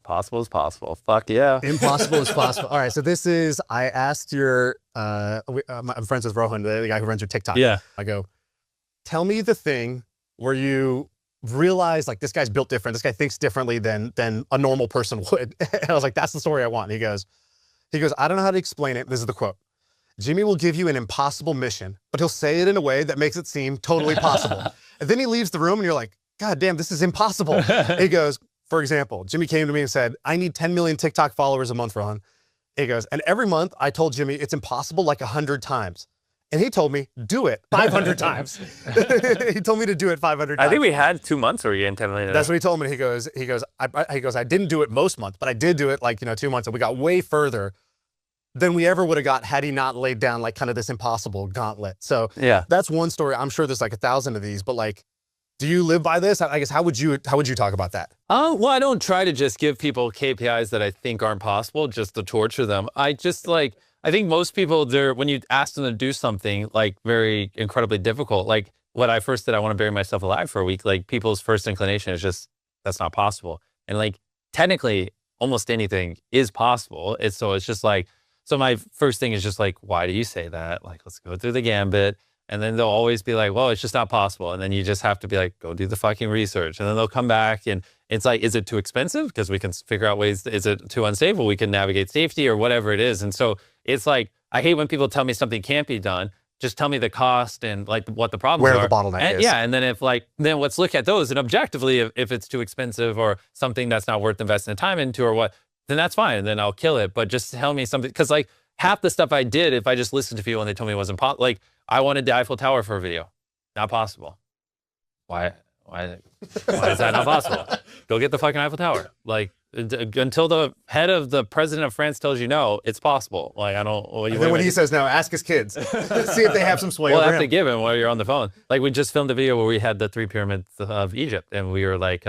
Possible is possible. Fuck yeah. Impossible is possible. All right, so this is, I asked your, I'm friends with Rohan, the guy who runs your TikTok. Yeah. I go, tell me the thing where you realize like this guy's built different, this guy thinks differently than a normal person would. And I was like, that's the story I want. And he goes, I don't know how to explain it. This is the quote. Jimmy will give you an impossible mission, but he'll say it in a way that makes it seem totally possible. And then he leaves the room and you're like, God damn, this is impossible. He goes, for example, Jimmy came to me and said, I need 10 million TikTok followers a month, Ron. He goes, and every month I told Jimmy it's impossible like 100 times. And he told me, do it 500 times. He told me to do it 500 times. I think we had 2 months where we gained 10 million. That's what he told me. He goes, I didn't do it most months, but I did do it like, 2 months, and we got way further than we ever would have got had he not laid down like kind of this impossible gauntlet. So yeah, that's one story. I'm sure there's like 1,000 of these, but like, do you live by this? I guess, how would you talk about that? Well, I don't try to just give people KPIs that I think aren't possible just to torture them. I think most people, when you ask them to do something like very incredibly difficult, like what I first did, I want to bury myself alive for a week, like people's first inclination is just, that's not possible. And like, technically almost anything is possible. It's just like, so my first thing is just like, why do you say that? Like, let's go through the gambit. And then they'll always be like, well, it's just not possible. And then you just have to be like, go do the fucking research. And then they'll come back and it's like, is it too expensive? Because we can figure out ways, is it too unsafe? Well, we can navigate safety or whatever it is. And so it's like, I hate when people tell me something can't be done. Just tell me the cost and like what the problems are. Where the bottleneck is. Yeah, and then then let's look at those. And objectively, if it's too expensive or something that's not worth investing the time into or what, then that's fine. And then I'll kill it. But just tell me something, because like half the stuff I did, if I just listened to people and they told me it wasn't possible, like I wanted the Eiffel Tower for a video. Not possible. Why is that not possible? Go get the fucking Eiffel Tower. Like, until the head of the president of France tells you no, it's possible. Like, I don't. Well, and then when he says no, ask his kids. See if they have some sway well, over I have him. to give him while you're on the phone. Like, we just filmed a video where we had the 3 pyramids of Egypt, and we were like,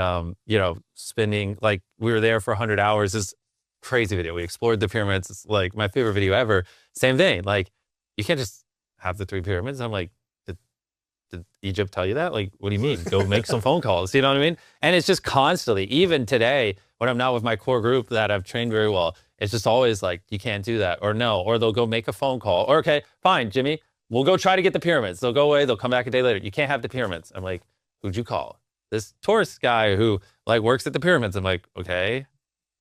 spending, like, we were there for 100 hours. This crazy video. We explored the pyramids. It's like my favorite video ever. Same thing. Like, you can't just have the 3 pyramids. I'm like, did Egypt tell you that? Like, what do you mean? Go make some phone calls. You know what I mean? And it's just constantly, even today, when I'm not with my core group that I've trained very well, it's just always like, you can't do that, or no, or they'll go make a phone call, or okay, fine, Jimmy, we'll go try to get the pyramids. They'll go away, they'll come back a day later. You can't have the pyramids. I'm like, who'd you call? This tourist guy who like works at the pyramids. I'm like, okay,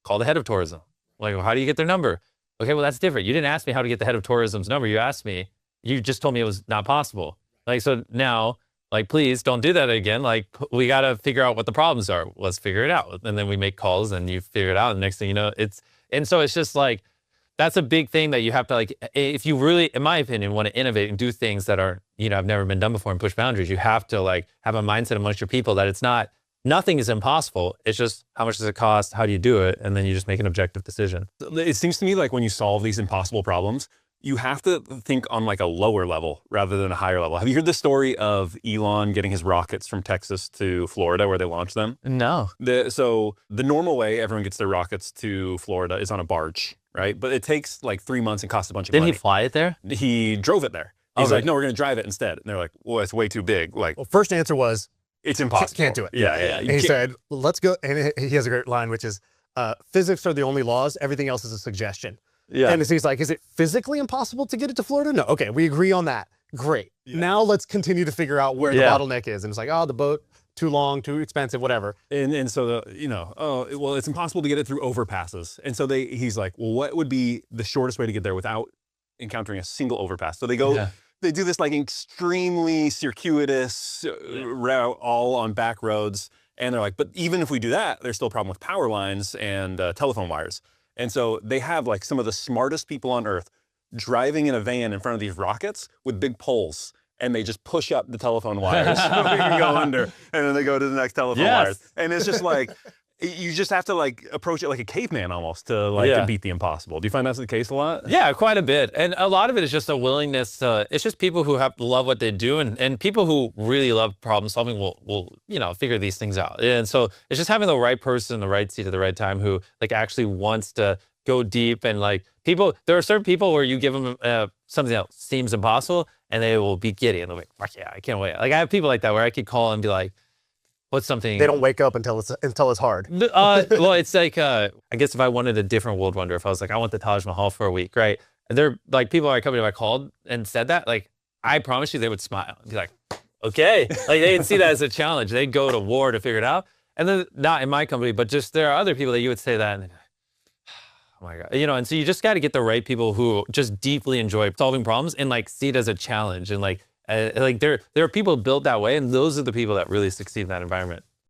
call the head of tourism. Like, well, how do you get their number? Okay, well, that's different. You didn't ask me how to get the head of tourism's number. You just told me it was not possible. Like, so now, like, please don't do that again. Like, we got to figure out what the problems are. Let's figure it out. And then we make calls and you figure it out. And next thing you know, and so it's just like, that's a big thing that you have to, like, if you really, in my opinion, want to innovate and do things that are, have never been done before and push boundaries, you have to like have a mindset amongst your people that nothing is impossible. It's just, how much does it cost? How do you do it? And then you just make an objective decision. It seems to me like when you solve these impossible problems, you have to think on like a lower level rather than a higher level. Have you heard the story of Elon getting his rockets from Texas to Florida where they launched them? No. So the normal way everyone gets their rockets to Florida is on a barge, right? But it takes like 3 months and costs a bunch of money. Didn't he fly it there? He drove it there. He's like, no, we're going to drive it instead. And they're like, well, it's way too big. Like, Well, first answer was, it's impossible. Can't do it. Yeah. And he said, let's go. And he has a great line, which is, physics are the only laws. Everything else is a suggestion. Yeah. And he's like, is it physically impossible to get it to Florida? No. Okay, we agree on that. Great. Yeah. Now let's continue to figure out where the bottleneck is. And it's like, oh, the boat, too long, too expensive, whatever. And so, well, it's impossible to get it through overpasses. And so he's like, well, what would be the shortest way to get there without encountering a single overpass? So they go, they do this like extremely circuitous route all on back roads. And they're like, but even if we do that, there's still a problem with power lines and telephone wires. And so they have like some of the smartest people on earth driving in a van in front of these rockets with big poles. And they just push up the telephone wires so we can go under. And then they go to the next telephone wires. And it's just like, you just have to like approach it like a caveman almost to like to beat the impossible. Do you find that's the case a lot? Yeah, quite a bit. And a lot of it is just a willingness to, it's just people who love what they do, and people who really love problem solving will figure these things out. And so it's just having the right person in the right seat at the right time who like actually wants to go deep. And like there are certain people where you give them something that seems impossible and they will be giddy and they'll be like, fuck yeah, I can't wait. Like I have people like that where I could call and be like, What's something? They don't wake up until it's hard. Well, it's like, I guess if I wanted a different world wonder, if I was like, I want the Taj Mahal for a week, right? And they're like, people at our company, if I called and said that, like, I promise you they would smile and be like, okay. Like, they'd see that as a challenge. They'd go to war to figure it out. And then, not in my company, but just there are other people that you would say that, and they'd be like, oh my God. You know, and so you just got to get the right people who just deeply enjoy solving problems and like see it as a challenge. And like there are people built that way, and those are the people that really succeed in that environment.